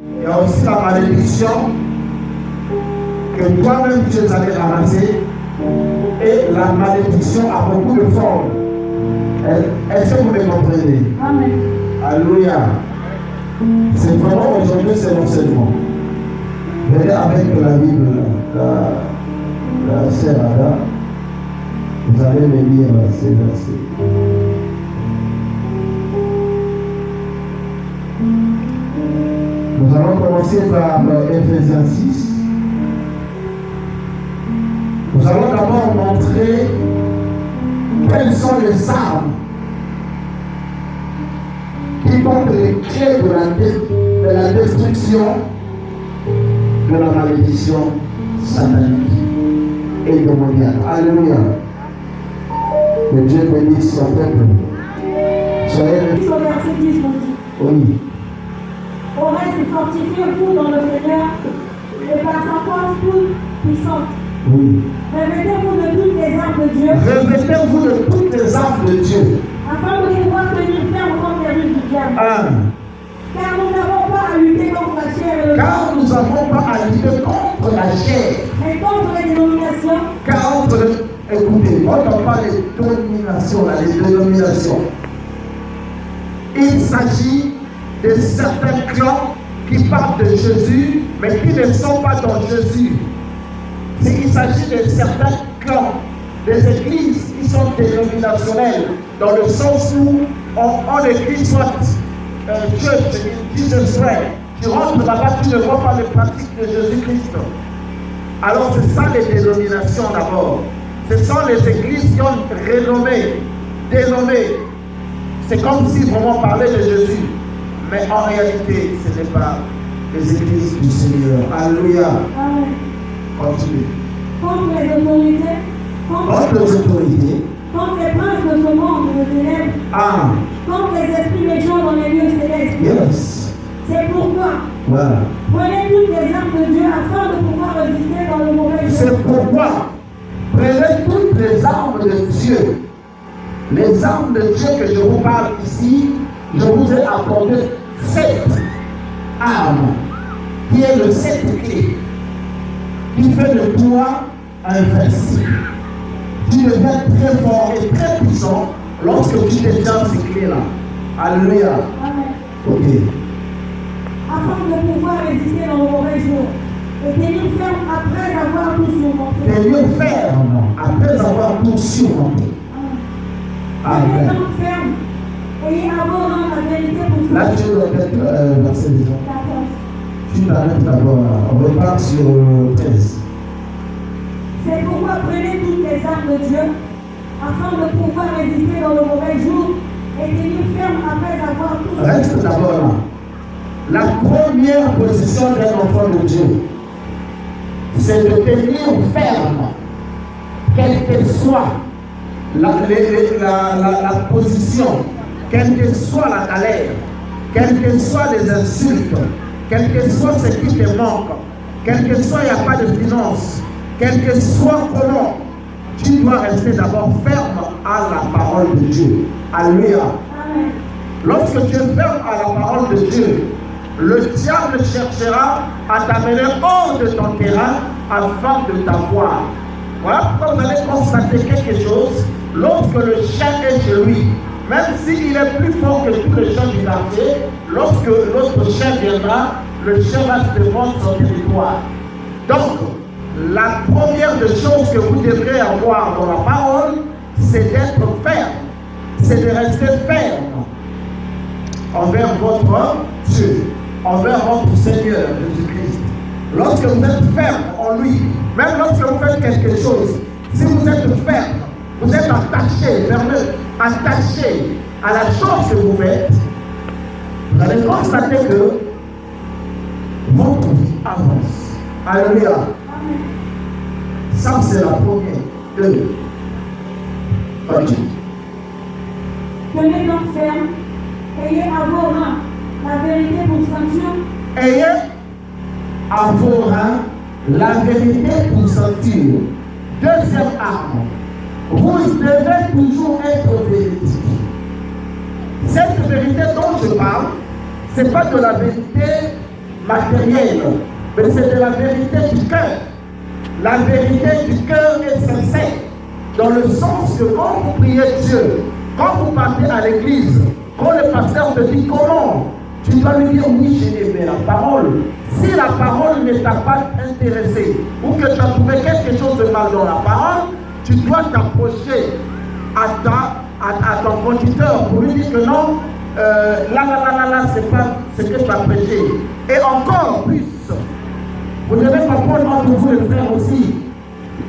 Il y a aussi la malédiction que toi-même tu es allé ramasser. Et la malédiction a beaucoup de formes. Est-ce que vous me comprenez? Amen. Alléluia. C'est vraiment aujourd'hui c'est l'enseignement. Venez avec la Bible, la sœur Ada. Vous allez me lire ces versets. Nous allons commencer par Ephésiens 6. Nous allons d'abord montrer quelles sont les armes qui portent les clés de la destruction de la malédiction satanique et démoniaque. Alléluia. Que Dieu bénisse son peuple. Soyez Au verset 10, on dit. Oui. Au reste, fortifiez-vous dans le Seigneur et par sa force toute puissante. Oui. Revêtez-vous de toutes les armes de Dieu. Revêtez-vous de toutes les armes de Dieu. Afin de pouvoir tenir ferme contre les ruses du diable. Car nous n'avons pas à lutter contre la chair et le sang. Car nous n'avons pas à lutter contre la chair. Mais contre les dénominations. Car écoutez, quand on parle de domination, là, les dénominations, il s'agit de certains clans qui parlent de Jésus, mais qui ne sont pas dans Jésus. Il s'agit de certains clans, des églises qui sont dénominationnelles, dans le sens où on écrit soit church, Jesus Christ. Tu rentres là-bas, tu ne vois pas les pratiques de Jésus-Christ. Alors c'est ça les dénominations d'abord. Ce sont les églises qui ont renommé, dénommé. C'est comme si vraiment on parlait de Jésus. Mais en réalité, ce n'est pas les églises du Seigneur. Alléluia. Amen. Continue. Contre les autorités. Contre les autorités. Contre les princes de ce monde de ténèbres. Ah. Contre les esprits méchants dans les lieux célestes. Yes. C'est pourquoi. Voilà. Prenez toutes les armes de Dieu afin de pouvoir résister dans le mauvais jour. C'est pourquoi. Prenez toutes les armes de Dieu. Les armes de Dieu que je vous parle ici, je vous ai apporté 7 armes, qui est le 7 clés, qui fait de toi invincible. Tu deviens très fort et très puissant lorsque tu détiens ces clés-là. Alléluia. Amen. Ok. Afin de pouvoir résister dans le mauvais jour. Et tenir ferme après avoir tout surmonté. Tenir ferme après avoir tout surmonté. Tenez Amen. donc ferme. Ayez à vos rangs la vérité pour Là, tu répètes verset déjà. 14. Tu t'arrêtes d'abord. On repart sur 13. C'est pourquoi prenez toutes les armes de Dieu, afin de pouvoir résister dans le mauvais jour et tenir ferme après avoir tout. Reste d'abord là. La première position d'un enfant de Dieu, c'est de tenir ferme, quelle que soit la position, quelle que soit la galère, quelles que soient les insultes, quel que soit ce qui te manque, quel que soit il n'y a pas de finances, quel que soit comment, tu dois rester d'abord ferme à la parole de Dieu. Alléluia. Amen. Lorsque tu es ferme à la parole de Dieu, le diable cherchera à t'amener hors de ton terrain afin de t'avoir. Voilà pourquoi vous allez constater quelque chose. Lorsque le chien est chez lui, même s'il est plus fort que tous les chiens du quartier, lorsque l'autre chien viendra, le chien va se défendre son territoire. Donc, la première des choses que vous devrez avoir dans la parole, c'est d'être ferme. C'est de rester ferme envers votre Dieu, envers votre Seigneur Jésus-Christ. Lorsque vous êtes ferme en lui, même lorsque vous faites quelque chose, si vous êtes ferme, vous êtes attaché, fermé, attaché à la chose que vous faites, vous allez constater que votre vie avance. Alléluia. Ça, c'est la première. Deux. Ok. Tenez donc ferme, ayez à vos reins la vérité pour ceinture. Ayez à vos reins la vérité pour ceinture. Deuxième arme. Vous devez toujours être véridique. Cette vérité dont je parle, ce n'est pas de la vérité matérielle, mais c'est de la vérité du cœur. La vérité du cœur est sincère, dans le sens que quand vous priez Dieu, quand vous partez à l'église, quand le pasteur te dit comment, tu dois lui dire oui, j'ai aimé la parole. Si la parole ne t'a pas intéressé ou que tu as trouvé quelque chose de mal dans la parole, tu dois t'approcher à ton conducteur pour lui dire que non, là, c'est pas ce que tu as prêché. Et encore plus, vous devez comprendre entre vous les frères aussi.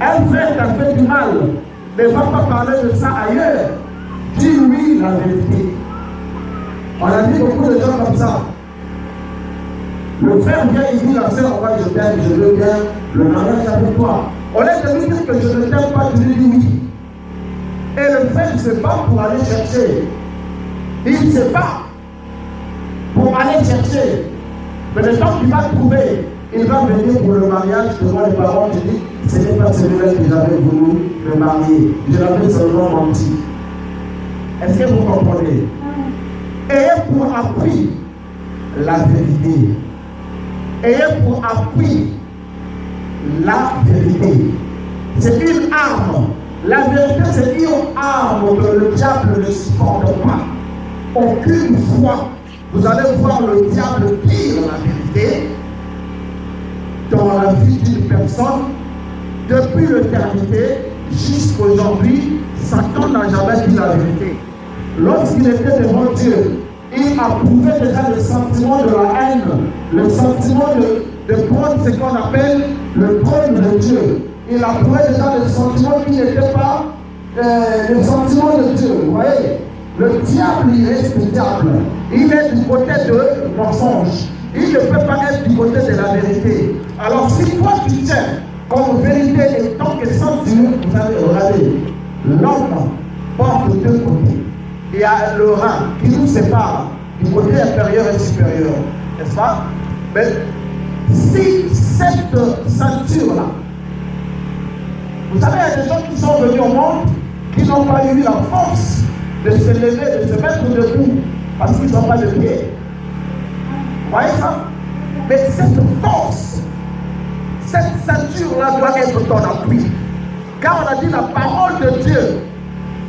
Un frère t'a fait du mal, ne va pas parler de ça ailleurs. Dis-lui la vérité. On a dit beaucoup de gens comme ça. Le frère vient, il dit la sœur, moi je t'aime, je veux bien le mariage avec toi. Au lieu de lui dire que je ne t'aime pas, tu lui dis oui. Et le frère se bat pour aller chercher. Il se bat pour aller chercher. Mais le temps qu'il va trouver, il va venir pour le mariage devant les parents. Je dis, ce n'est pas celui-là que j'avais voulu me marier. Je l'avais seulement menti. Est-ce que vous comprenez? Ayez pour appui la vérité. Ayez pour appui la vérité. C'est une arme. La vérité, c'est une arme que le diable ne supporte pas. Aucune fois, vous allez voir le diable dire la vérité dans la vie d'une personne. Depuis l'éternité jusqu'à aujourd'hui, Satan n'a jamais dit la vérité. Lorsqu'il était devant Dieu, il approuvait déjà le sentiment de la haine, le sentiment de prendre ce qu'on appelle le trône de Dieu. Il approuvait déjà le sentiment qui n'était pas le sentiment de Dieu. Vous voyez, le diable, il reste diable. Il est du côté de mensonge. Il ne peut pas être du côté de la vérité. Alors si toi tu tiens comme vérité et tant que sans Dieu, vous allez regarder. L'homme porte deux côtés. Il y a le rang qui nous sépare du côté inférieur et supérieur, n'est-ce pas? Mais si cette ceinture-là, vous savez, il y a des gens qui sont venus au monde qui n'ont pas eu la force de se lever, de se mettre debout, parce qu'ils n'ont pas de pied. Vous voyez ça? Mais cette force, cette ceinture-là doit être ton appui. Car on a dit la parole de Dieu,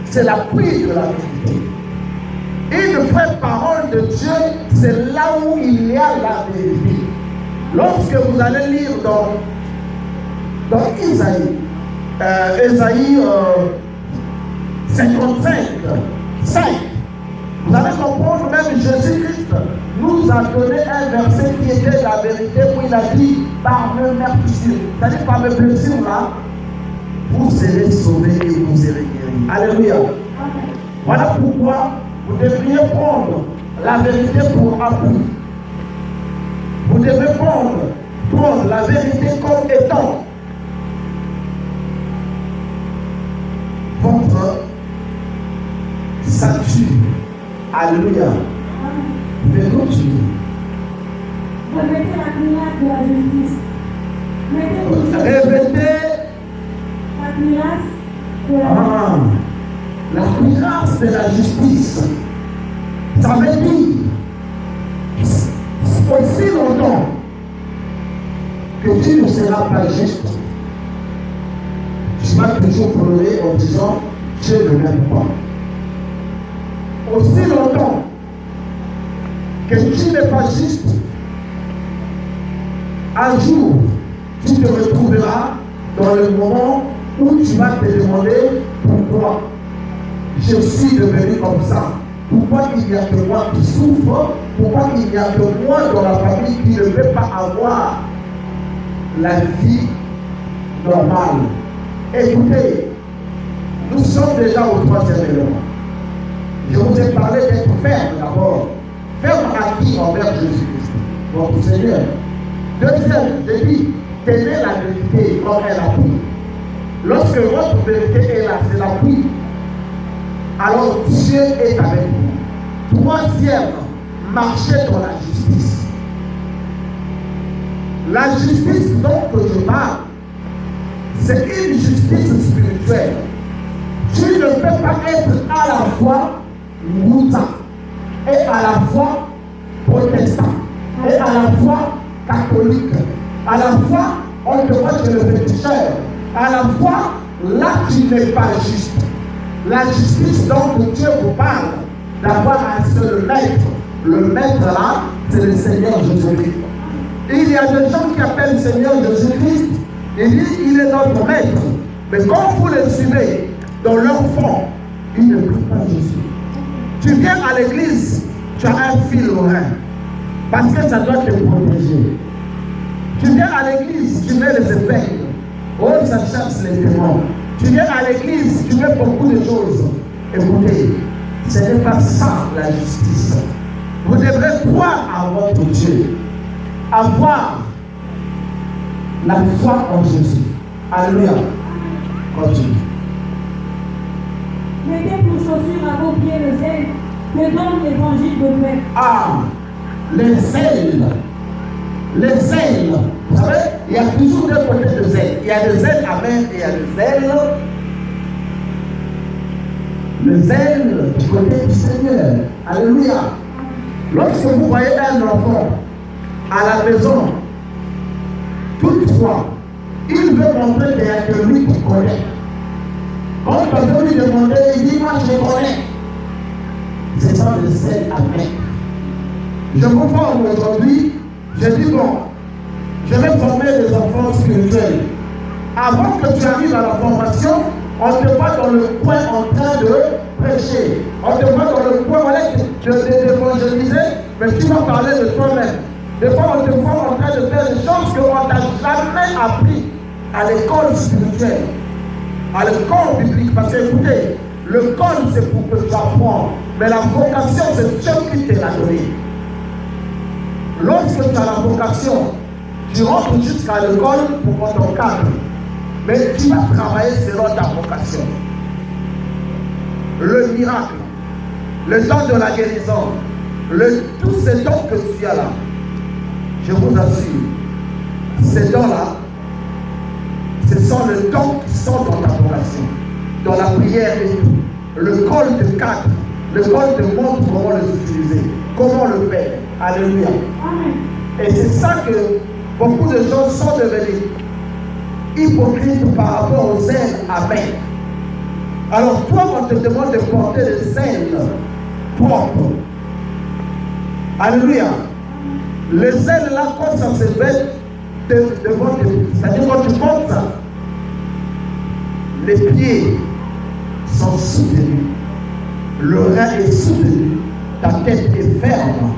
c'est l'appui de la vérité. Une vraie parole de Dieu, c'est là où il y a la vérité. Lorsque vous allez lire dans Isaïe, Isaïe 55, 5, vous allez comprendre, même Jésus-Christ nous a donné un verset qui était la vérité, où il a dit, par mes meurtrissures, c'est-à-dire par mes blessures là, vous serez sauvés et vous serez guéris. Alléluia. Voilà pourquoi vous devriez prendre la vérité pour appui. Vous devez prendre la vérité comme étant votre statut. Alléluia. Vous pouvez continuer. Remettez la cuirasse de la justice. Revêtez la cuirasse de la la cuirasse de la justice. Ça veut dire aussi longtemps que tu ne seras pas juste, tu vas toujours pleurer en disant Dieu ne m'aime pas. Aussi longtemps que tu n'es pas juste, un jour tu te retrouveras dans le moment où tu vas te demander pourquoi je suis devenu comme ça. Pourquoi il n'y a que moi qui souffre? Pourquoi il n'y a que moi dans la famille qui ne peut pas avoir la vie normale? Écoutez, nous sommes déjà au 3e élément. Je vous ai parlé d'être ferme d'abord. Ferme à qui? Envers Jésus-Christ, votre Seigneur. Deuxième, j'ai dit, tenez la vérité comme elle appuie. Lorsque votre vérité est là, c'est l'appui. Alors Dieu est avec vous. Troisième, marchez dans la justice. La justice dont je parle, c'est une justice spirituelle. Tu ne peux pas être à la fois musulman et à la fois protestant et à la fois catholique. À la fois, on te voit chez le féticheur. À la fois, là, tu n'es pas juste. La justice dont Dieu vous parle, d'avoir un seul maître. Le maître là, c'est le Seigneur Jésus-Christ. Il y a des gens qui appellent Seigneur Jésus-Christ, ils disent il est notre maître. Mais quand vous les suivez dans leur fond, ils ne prient pas Jésus. Tu viens à l'église, tu as un fil au rein, parce que ça doit te protéger. Tu viens à l'église, tu mets les épingles. Oh, ça chasse les démons. Tu viens à l'église, tu mets beaucoup de choses. Écoutez, ce n'est pas ça la justice. Vous devrez croire à votre Dieu, avoir la foi en Jésus. Alléluia. Continue. Mettez pour chaussure à vos pieds le zèle que donne l'évangile de paix. Ah, les zèles. Les zèles. Vous savez, il y a toujours deux côtés de zèle. Il y a le zèle amen et il y a le zèle. Le zèle du côté du Seigneur. Alléluia. Lorsque vous voyez un enfant à la maison, toutefois, il veut montrer qu'il y a que lui qui connaît. Quand on peut lui demander, il dit, moi je connais. C'est ça le zèle amen. Je vous forme aujourd'hui, je dis bon, je vais former des enfants spirituels. Avant que tu arrives à la formation, on te voit dans le coin en train de prêcher. On te voit dans le coin d'évangéliser, mais tu vas parler de toi-même. Des fois, on te voit en train de faire des choses qu'on ne t'a jamais appris à l'école spirituelle, à l'école biblique. Parce que, écoutez, l'école, c'est pour que tu apprends. Mais la vocation, c'est Dieu qui te l'a donné. Lorsque tu as la vocation, tu rentres jusqu'à l'école pour qu'on t'encadre. Mais tu vas travailler selon ta vocation. Le miracle, le don de la guérison, tous ces dons que tu as là, je vous assure, ces dons-là, ce sont les dons qui sont dans ta vocation, dans la prière et tout. Le col te cadre, le col te montre comment les utiliser, comment le faire. Alléluia. Et c'est ça que beaucoup de gens sont devenus hypocrites par rapport aux zèles. Amen. Alors toi, on te demande de porter des zèles propres. Alléluia. Les zèles là, quand ça se met devant tes pieds, c'est-à-dire quand tu montes ça, les pieds sont soutenus, le rein est soutenu, ta tête est ferme.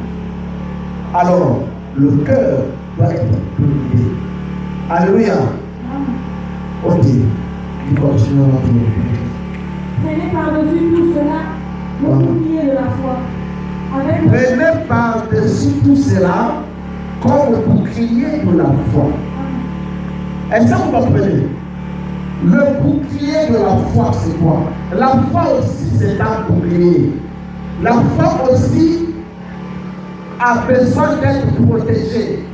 Alors, le cœur doit être purifié. Alléluia. Ok. Il continue à entendre. Prenez par-dessus tout cela le bouclier de la foi. Prenez par-dessus tout cela comme le bouclier de la foi. Est-ce que vous comprenez? Le bouclier de la foi, c'est quoi? La foi aussi, c'est un bouclier. La foi aussi a besoin d'être protégée.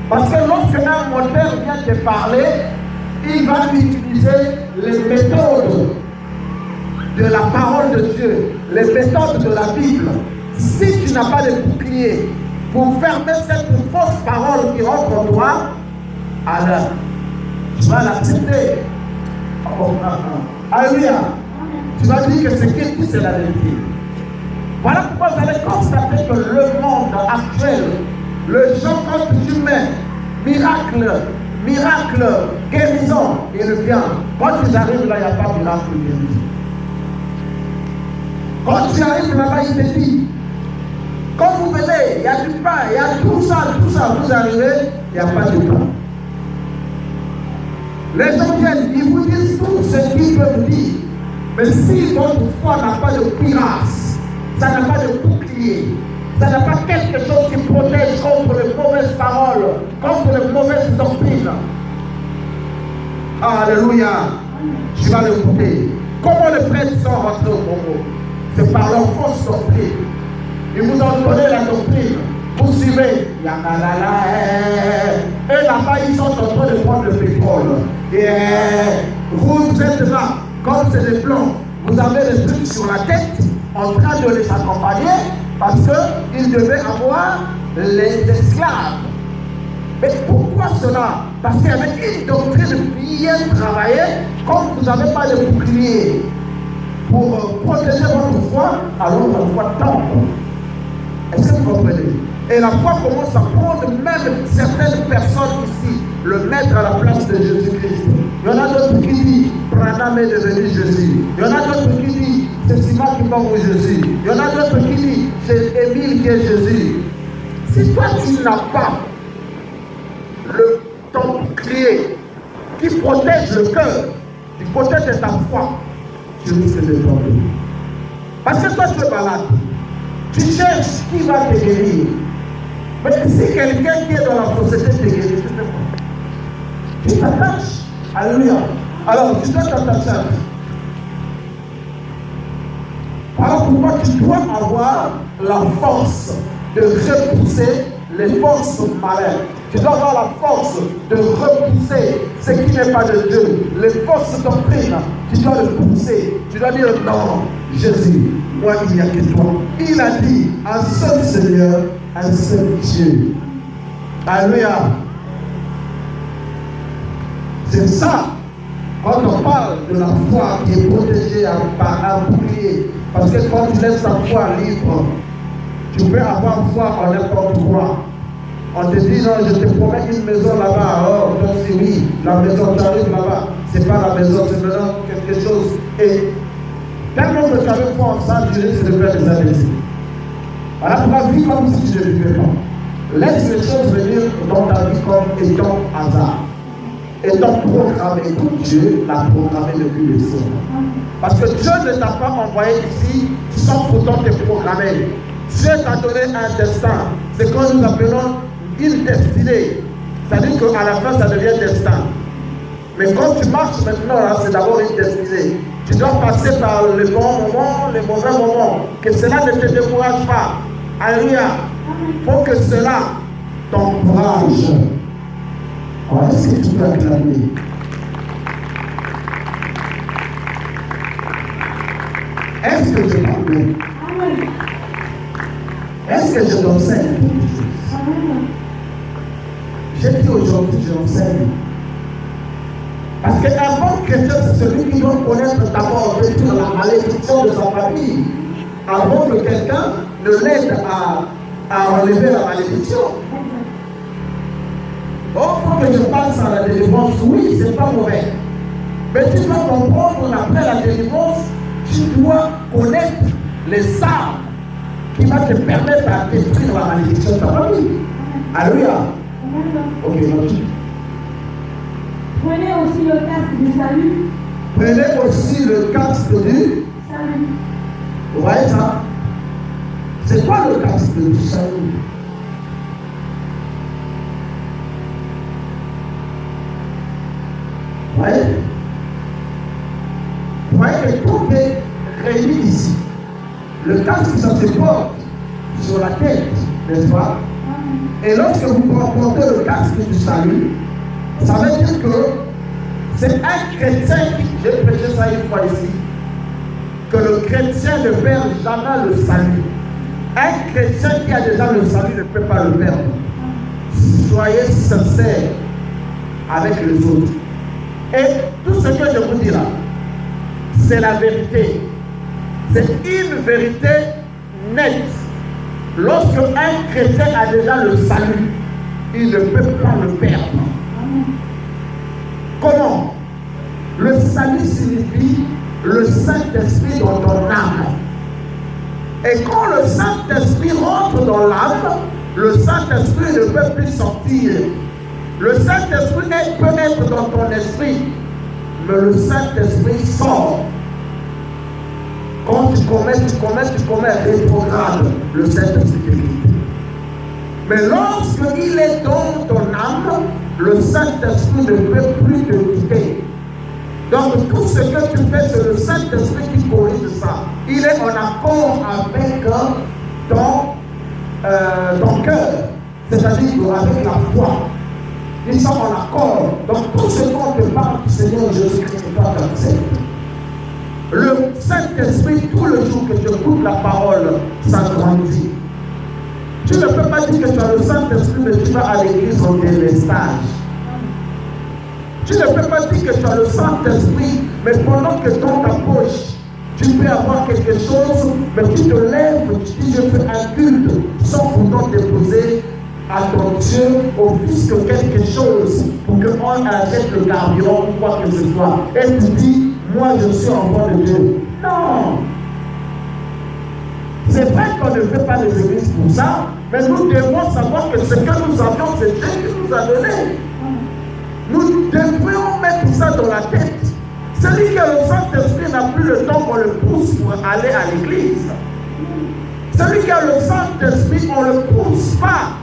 Parce que lorsque un moteur vient te parler, il va utiliser les méthodes de la parole de Dieu, les méthodes de la Bible. Si tu n'as pas de bouclier pour fermer cette fausse parole qui rentre en toi, alors tu vas l'accepter. Alléluia. Tu vas dire que ce qu'il dit, c'est la vérité. Voilà pourquoi vous allez constater que le monde actuel, le gens, quand tu mets miracle, guérison, il vient. Quand ils arrivent là, il n'y a pas miracle, guérison. Quand tu arrives là-bas, il te dit, quand vous venez, il y a du pain, il y a tout ça, vous arrivez, il n'y a pas de pain. Les gens viennent, ils vous disent tout ce qu'ils peuvent dire. Mais si votre foi n'a pas de cuirasse, ça n'a pas de bouclier, ça n'a pas quelque chose qui protège contre les mauvaises paroles, contre les mauvaises doctrines. Alléluia. Tu vas l'écouter. Comment les prêtres sont rentrés au Congo? C'est par leur fausse doctrine. Ils vous ont donné la doctrine. Vous suivez. Et là-bas, ils sont en train de prendre le pétrole. Et vous êtes là, comme c'est des blancs, vous avez des trucs sur la tête, en train de les accompagner, parce qu'ils devaient avoir les esclaves. Mais pourquoi cela? Parce qu'il y avait une doctrine bien travaillée. Comme vous n'avez pas de bouclier pour protéger votre foi, alors la foi tombe. Est-ce que vous comprenez? Et la foi commence à prendre même certaines personnes ici, le mettre à la place de Jésus-Christ. Il y en a d'autres qui disent Branham est devenu Jésus. Il y en a d'autres qui disent c'est Simon qui va pour Jésus. Il y en a d'autres qui disent c'est Émile qui est Jésus. Si toi tu n'as pas ton bouclier qui protège le cœur, qui protège ta foi, tu risques de tomber. Parce que toi tu es malade. Tu cherches qui va te guérir. Mais si quelqu'un qui est dans la société te guérit, tu fais quoi? Tu t'attaches. Alléluia. Alors tu dois t'attacher à lui. Alors pourquoi tu dois avoir la force de repousser les forces malignes. Tu dois avoir la force de repousser ce qui n'est pas de Dieu. Les forces doctrines, tu dois le pousser. Tu dois dire non, Jésus, moi il n'y a que toi. Il a dit un seul Seigneur, un seul Dieu. Alléluia. C'est ça. Quand on parle de la foi qui est protégée par un bouclier, parce que quand tu laisses ta foi libre, tu peux avoir foi en n'importe quoi. On te dit non, je te promets une maison là-bas. Oh, donc c'est oui, la maison, tu arrives là-bas. C'est pas la maison, c'est maintenant quelque chose. Et tellement que tu avais foi en ça, tu risques de faire des abécés. Voilà, tu vas vivre comme si tu ne vivais pas. Laisse les choses venir dans ta vie comme étant hasard. Étant programmé, comme Dieu l'a programmé depuis le ciel. Parce que Dieu ne t'a pas envoyé ici sans pourtant te programmer. Dieu t'a donné un destin. C'est quand nous appelons une destinée. C'est-à-dire qu'à la fin, ça devient destin. Mais quand tu marches maintenant, là, c'est d'abord une destinée. Tu dois passer par les bons moments, les mauvais moments. Que cela ne te décourage pas. Alléluia. Pour que cela t'encourage. Est-ce que tu peux acclamer? Est-ce que je parle bien? Est-ce que je t'enseigne? J'ai dit aujourd'hui, je l'enseigne. Parce qu'un bon chrétien, c'est celui qui doit connaître d'abord la malédiction de sa famille, avant que quelqu'un ne l'aide à enlever la malédiction. Oh, il faut que je passe à la délivrance. Oui, c'est pas mauvais. Mais tu dois comprendre, après la délivrance, tu dois connaître les armes qui vont te permettre à détruire la malédiction de ta famille. Alléluia. Ok, merci. Prenez aussi le casque du salut. Prenez aussi le casque du salut. Vous voyez ça? C'est quoi le casque du salut? Vous voyez que tout est réuni ici. Le casque, ça se porte sur la tête, n'est-ce pas? Et lorsque vous portez le casque du salut, ça veut dire que c'est un chrétien qui, j'ai prêché ça une fois ici, que le chrétien ne perd jamais le salut. Un chrétien qui a déjà le salut ne peut pas le perdre. Soyez sincères avec les autres. Et tout ce que je vous dis là, c'est la vérité. C'est une vérité nette. Lorsque un chrétien a déjà le salut, il ne peut pas le perdre. Comment? Le salut signifie le Saint-Esprit dans ton âme. Et quand le Saint-Esprit rentre dans l'âme, le Saint-Esprit ne peut plus sortir. Le Saint-Esprit peut être dans ton esprit, mais le Saint-Esprit sort. Quand tu commets, rétrograde, le Saint-Esprit te quitte. Mais lorsqu'il est dans ton âme, le Saint-Esprit ne peut plus te quitter. Donc tout ce que tu fais, c'est le Saint-Esprit qui corrige ça. Il est en accord avec ton cœur, c'est-à-dire avec la foi. Ils sont en accord. Donc tout ce qu'on te parle du Seigneur Jésus-Christ, toi t'acceptes. Le Saint-Esprit, tout le jour que tu écoutes la parole, ça grandit. Tu ne peux pas dire que tu as le Saint-Esprit, mais tu vas à l'église en délestage. Tu ne peux pas dire que tu as le Saint-Esprit, mais pendant que dans ta poche, tu peux avoir quelque chose, mais tu te lèves, tu dis je fais un culte, sans pourtant déposer à ton Dieu au fils que quelque chose pour qu'on achète le carburant ou quoi que ce soit. Et tu dis, moi je suis enfant de Dieu. Non! C'est vrai qu'on ne fait pas les églises pour ça, mais nous devons savoir que ce que nous avions, c'est Dieu qui nous a donné. Nous devrions mettre ça dans la tête. Celui qui a le Saint-Esprit n'a plus le temps qu'on le pousse pour aller à l'église. Celui qui a le Saint-Esprit, on ne le pousse pas.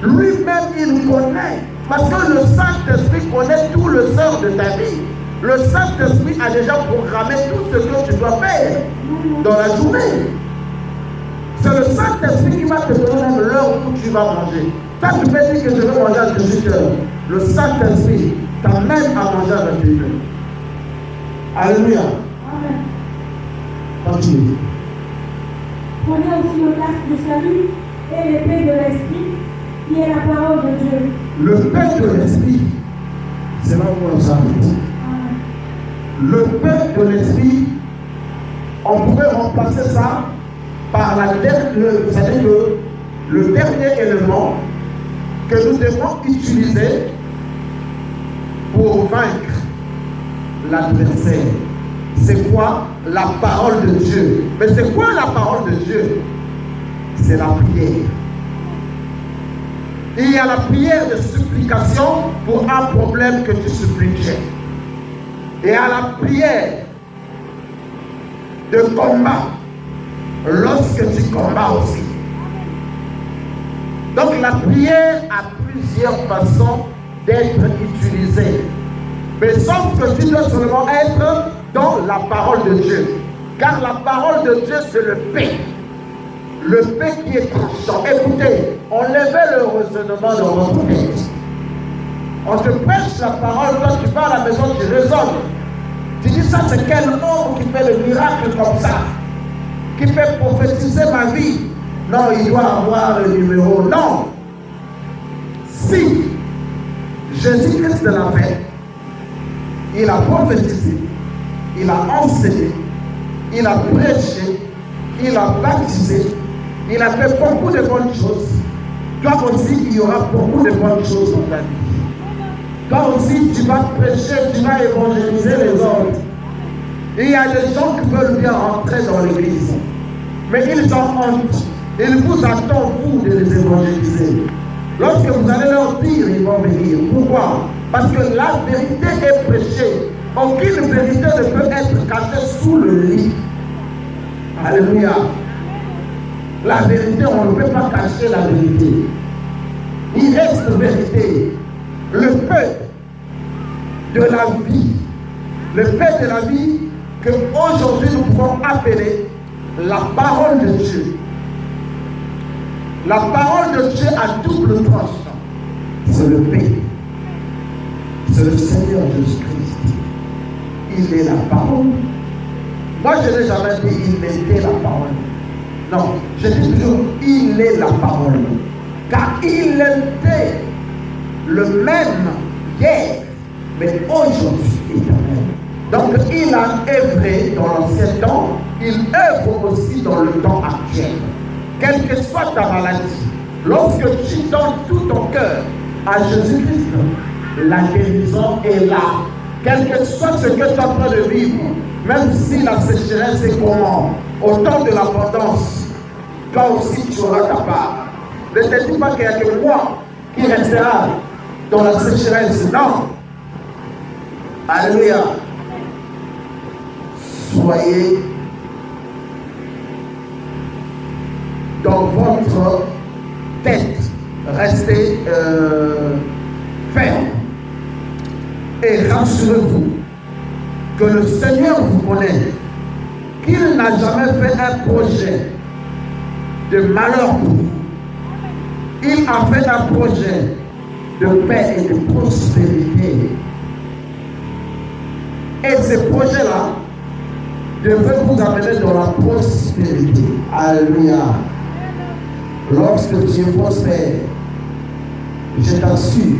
Lui-même, il connaît. Parce que le Saint-Esprit connaît tout le sort de ta vie. Le Saint-Esprit a déjà programmé tout ce que tu dois faire dans la journée. C'est le Saint-Esprit qui va te donner même l'heure où tu vas manger. Toi, tu peux dire que je vais manger à 18h. Le Saint-Esprit t'amène à manger à 21h. Alléluia. Amen. Continue. Prenez aussi le casque du salut et l'épée de l'esprit, qui est la parole de Dieu. Le pain de l'esprit, c'est là où on s'arrête. Le pain de l'esprit, on pourrait remplacer ça par c'est-à-dire que le dernier élément que nous devons utiliser pour vaincre l'adversaire. C'est quoi? La parole de Dieu. Mais c'est quoi la parole de Dieu? C'est la prière. Il y a la prière de supplication pour un problème que tu suppliques. Et à la prière de combat lorsque tu combats aussi. Donc la prière a plusieurs façons d'être utilisée. Mais sauf que tu dois seulement être dans la parole de Dieu. Car la parole de Dieu, c'est le paix. Le paix qui est tranchant. Écoutez, enlevez le raisonnement de votre tête. On te prêche la parole, toi tu vas à la maison, tu raisonnes. Tu dis ça, c'est quel homme qui fait le miracle comme ça? Qui peut prophétiser ma vie? Non, il doit avoir le numéro. Non. Si Jésus-Christ l'a fait, il a prophétisé, il a enseigné, il a prêché, il a baptisé, il a fait beaucoup de bonnes choses. Toi aussi, il y aura beaucoup de bonnes choses dans ta vie. Toi aussi, tu vas prêcher, tu vas évangéliser les autres. Il y a des gens qui veulent bien rentrer dans l'église, mais ils ont honte. Ils vous attendent, vous, de les évangéliser. Lorsque vous allez leur dire, ils vont venir. Pourquoi? Parce que la vérité est prêchée. Aucune vérité ne peut être cachée sous le lit. Alléluia. La vérité, on ne peut pas cacher la vérité. Il reste vérité. Le pain de la vie. Le pain de la vie que aujourd'hui nous pouvons appeler la parole de Dieu. La parole de Dieu a double tranchant. C'est le pain. C'est le Seigneur Jésus-Christ. Il est la parole. Moi, je n'ai jamais dit il était la parole. Non, je dis toujours il est la parole. Car il était le même hier, mais aujourd'hui éternel. Donc il a œuvré dans l'ancien temps, il œuvre aussi dans le temps actuel. Quelle que soit ta maladie, lorsque tu donnes tout ton cœur à Jésus-Christ, la guérison est là. Quel que soit ce que tu es en train de vivre, même si la sécheresse est comment, au temps de l'abondance, toi aussi tu auras ta part. Ne te dis pas qu'il n'y a que moi qui restera dans la sécheresse. Non. Alléluia. Soyez dans votre tête, restez ferme et rassurez-vous que le Seigneur vous connaît, qu'il n'a jamais fait un projet de malheur pour vous. Il a fait un projet de paix et de prospérité. Et ces projets-là devraient vous amener dans la prospérité. Alléluia. Lorsque tu es prospère, je t'assure,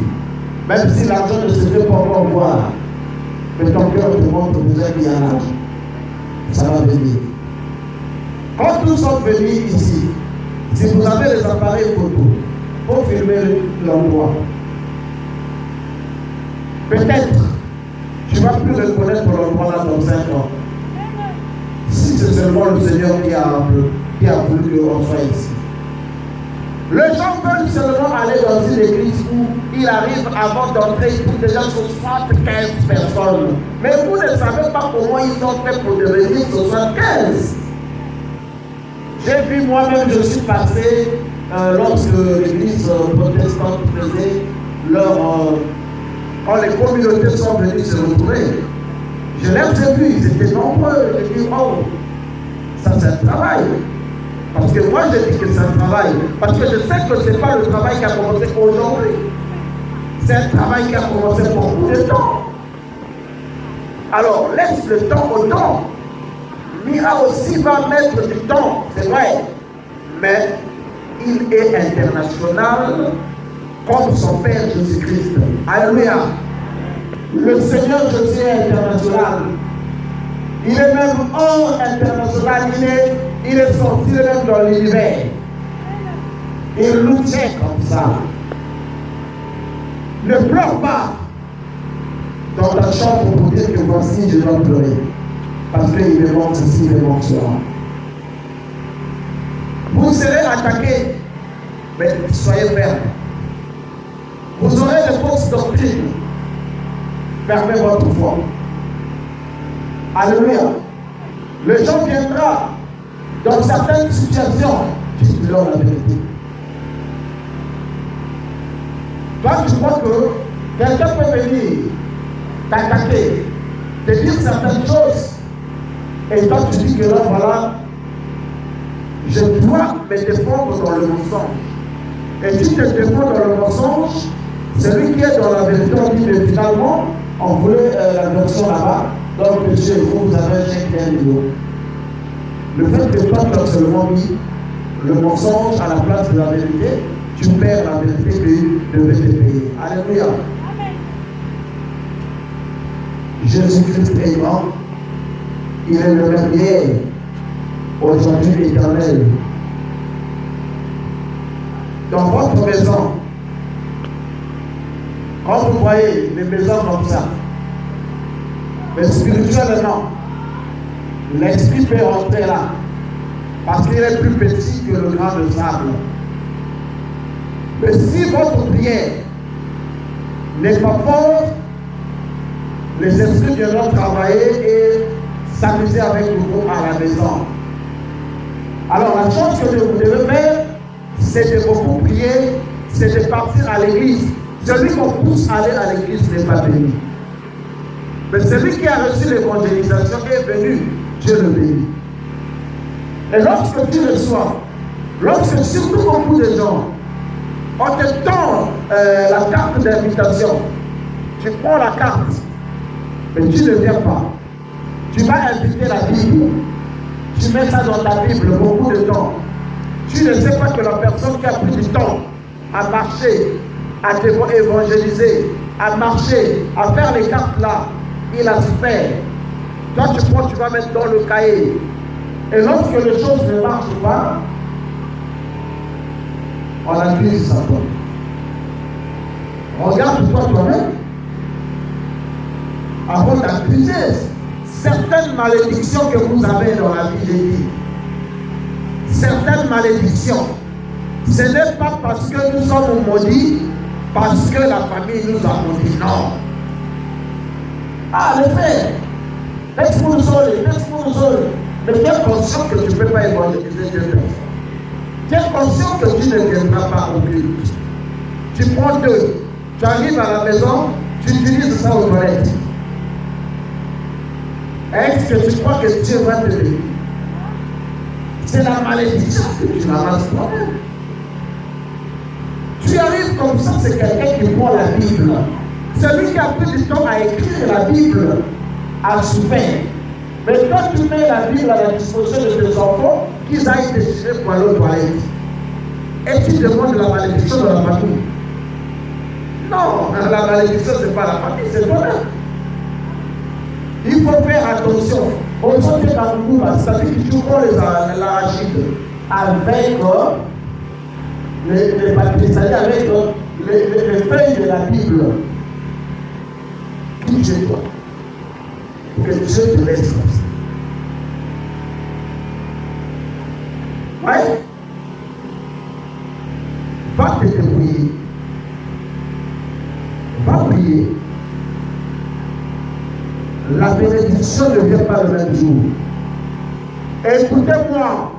même si l'argent ne se fait pas encore voir, mais ton cœur te montre déjà qu'il y en a, ça va venir. Quand nous sommes venus ici, si vous avez les appareils photo, il faut filmer l'endroit. Peut-être, tu ne vas plus reconnaître l'endroit là dans 5 ans. Si c'est seulement le Seigneur qui a voulu que l'on soit ici. Les gens veulent seulement aller dans une église où il arrive avant d'entrer, il trouve déjà 75 personnes. Mais vous ne savez pas comment ils ont fait pour devenir 75. J'ai vu moi-même, je suis passé lorsque l'église protestante faisait leur... quand les communautés sont venues se retrouver. Je l'ai vu, ils étaient nombreux. J'ai dit, oh, ça c'est un travail. Parce que moi je dis que c'est un travail. Parce que je sais que ce n'est pas le travail qui a commencé aujourd'hui. C'est un travail qui a commencé beaucoup de temps. Alors laisse le temps au temps. Mira aussi va mettre du temps, c'est vrai. Mais il est international comme son Père Jésus-Christ. Alléluia. Le Seigneur Jésus est international. Il est même hors international. Il est sorti même dans l'univers. Il nous tient comme ça. Ne pleure pas dans ta chambre pour dire que voici, je dois pleurer. Parce qu'il me manque ceci, il me manque cela. Vous serez attaqués, mais soyez fermes. Vous aurez des fausses doctrines. Fermez votre foi. Alléluia. Le gens viendra dans certaines situations, dites-leur la vérité. Toi, tu crois que quelqu'un peut venir t'attaquer, te dire certaines choses, et toi tu dis que là, voilà, je dois me défendre dans le mensonge. Et si tu te défends dans le mensonge, celui qui est dans la vérité, on dit, mais finalement, on voulait la version là-bas, donc monsieur, vous avez un chèque d'un million. Le fait que toi, tu as seulement mis le mensonge à la place de la vérité, tu perds la vérité que tu devais te payer. Alléluia. Jésus-Christ est grand. Il est le même hier, aujourd'hui éternel. Dans votre maison, quand vous voyez les maisons comme ça, mais spirituellement, l'esprit peut rentrer là, parce qu'il est plus petit que le grain de sable. Mais si votre prière n'est pas forte, les esprits viendront travailler et s'amuser avec vous à la maison. Alors la chose que vous devez faire, c'est de beaucoup prier, c'est de partir à l'église. Celui qu'on pousse à aller à l'église n'est pas béni. Mais celui qui a reçu l'évangélisation est venu, Dieu le bénit. Et lorsque tu reçois, lorsque surtout beaucoup de gens, on te tend la carte d'invitation, tu prends la carte, mais tu ne viens pas. Tu vas inviter la Bible, tu mets ça dans ta Bible beaucoup de temps. Tu ne sais pas que la personne qui a pris du temps à marcher, à évangéliser, à marcher, à faire les cartes là, il a su faire. Toi tu prends, tu vas mettre dans le cahier. Et lorsque les choses ne marchent pas, on accuse Satan. Regarde-toi toi-même. Avant d'accuser certaines malédictions que vous avez dans la vie de vie. Certaines malédictions. Ce n'est pas parce que nous sommes maudits, parce que la famille nous a maudits. Non. Ah, le frère, laisse-moi nous. Mais tu es conscient que tu ne peux pas évangéliser Dieu. Tu es conscient que tu ne viendras pas au culte. Tu prends 2. Tu arrives à la maison, tu utilises ça aux toilettes. Est-ce que tu crois que Dieu va te bénir? C'est la malédiction que tu ramasses toi-même. Tu arrives comme ça, c'est quelqu'un qui prend la Bible. Celui qui a pris du temps à écrire la Bible a souffert. Mais quand tu mets la Bible à la disposition de tes enfants, qu'ils aillent te chercher pour aller aux toilettes. Et tu demandes la malédiction de la famille. Non, la malédiction, ce n'est pas la famille, c'est toi-même. Il faut faire attention. Aujourd'hui, dans le groupe, ça veut dire que tu prends l'arachide avec les papiers, c'est-à-dire avec les feuilles de la Bible. Qui chez toi? Que Dieu te laisse comme ça. Ouais? Va te débrouiller. Va prier. La bénédiction ne vient pas le même jour. Écoutez-moi,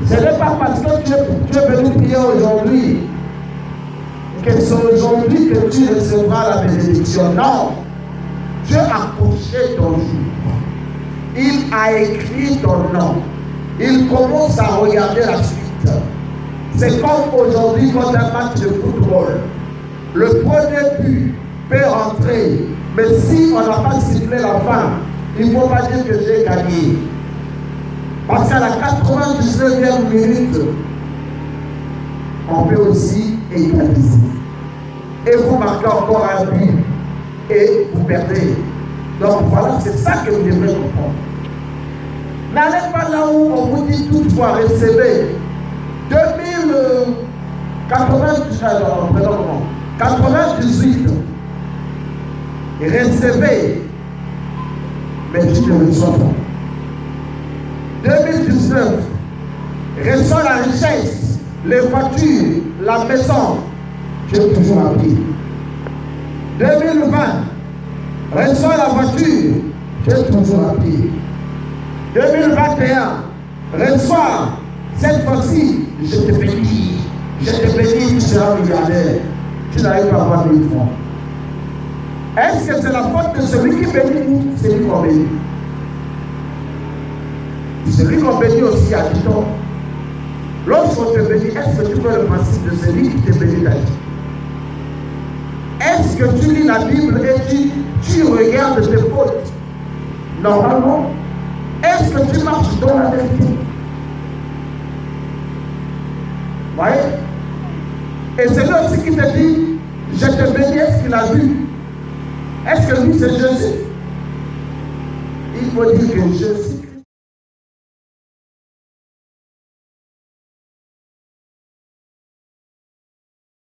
ce n'est pas parce que tu es venu prier aujourd'hui que c'est aujourd'hui que tu recevras la bénédiction. Non, Dieu a couché ton jour. Il a écrit ton nom. Il commence à regarder la suite. C'est comme aujourd'hui quand un match de football. Le premier but peut rentrer. Mais si on n'a pas sifflé la fin, il ne faut pas dire que j'ai gagné. Parce qu'à la 99e minute, on peut aussi égaliser. Et vous marquez encore un but et vous perdez. Donc voilà, c'est ça que vous devrez comprendre. N'allez pas là où on vous dit toutefois recevez 98. Recevez, mais tu ne reçois pas. 2019, reçois la richesse, les voitures, la maison, tu es toujours à pied. 2020, reçois la voiture, tu es toujours à pied. 2021, reçois, cette fois-ci, je te bénis, tu seras milliardaire. Tu n'arrives pas à avoir 1000 francs. Est-ce que c'est la faute de celui qui bénit ou celui qu'on bénit? Celui qu'on bénit aussi a dit tort. Lorsqu'on te bénit, est-ce que tu fais le principe de celui qui te bénit d'agir? Est-ce que tu lis la Bible et tu regardes tes fautes? Normalement. Est-ce que tu marches dans la vérité? Voyez? Et c'est lui aussi qui te dit, je te bénis, est-ce qu'il a vu? Est-ce que lui c'est Jésus? Il faut dire que Jésus